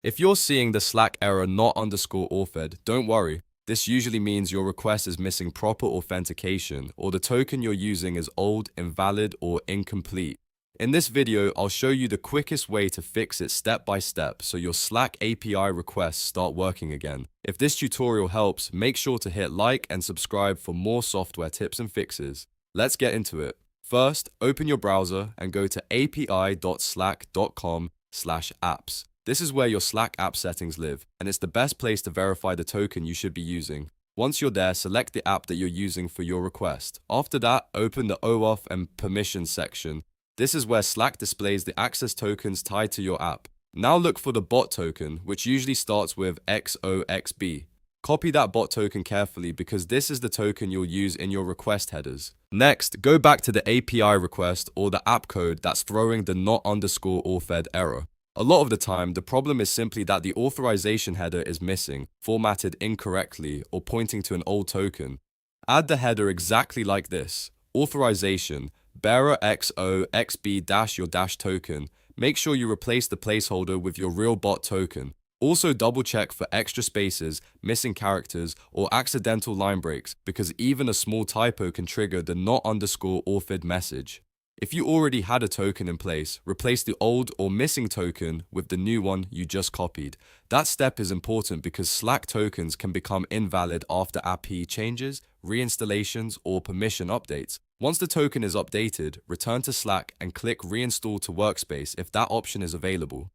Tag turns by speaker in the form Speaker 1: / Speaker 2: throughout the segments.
Speaker 1: If you're seeing the Slack error not underscore Authhed, don't worry. This usually means your request is missing proper authentication or the token you're using is old, invalid, or incomplete. In this video, I'll show you the quickest way to fix it step by step so your Slack API requests start working again. If this tutorial helps, make sure to hit like and subscribe for more software tips and fixes. Let's get into it. First, open your browser and go to api.slack.com/apps. This is where your Slack app settings live, and it's the best place to verify the token you should be using. Once you're there, select the app that you're using for your request. After that, open the OAuth and permissions section. This is where Slack displays the access tokens tied to your app. Now look for the bot token, which usually starts with xoxb. Copy that bot token carefully because this is the token you'll use in your request headers. Next, go back to the API request or the app code that's throwing the not underscore Authhed error. A lot of the time, the problem is simply that the authorization header is missing, formatted incorrectly, or pointing to an old token. Add the header exactly like this: authorization, bearer xoxb your token. Make sure you replace the placeholder with your real bot token. Also double check for extra spaces, missing characters, or accidental line breaks, because even a small typo can trigger the not underscore Authhed message. If you already had a token in place, replace the old or missing token with the new one you just copied. That step is important because Slack tokens can become invalid after API changes, reinstallations, or permission updates. Once the token is updated, return to Slack and click Reinstall to Workspace if that option is available.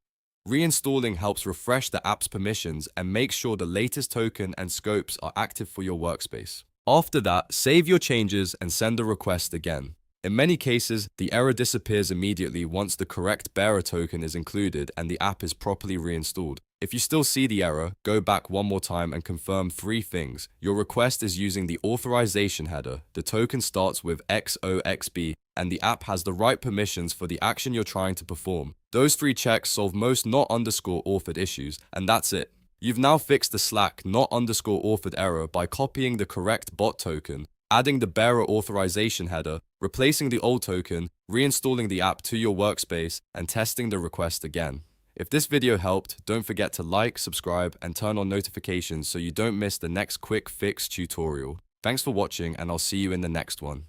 Speaker 1: Reinstalling helps refresh the app's permissions and make sure the latest token and scopes are active for your workspace. After that, save your changes and send the request again. In many cases, the error disappears immediately once the correct bearer token is included and the app is properly reinstalled. If you still see the error, go back one more time and confirm 3 things. Your request is using the authorization header, the token starts with xoxb, and the app has the right permissions for the action you're trying to perform. Those 3 checks solve most not underscore Authhed issues, and that's it. You've now fixed the Slack not underscore Authhed error by copying the correct bot token, adding the bearer authorization header, replacing the old token, reinstalling the app to your workspace, and testing the request again. If this video helped, don't forget to like, subscribe, and turn on notifications so you don't miss the next quick fix tutorial. Thanks for watching, and I'll see you in the next one.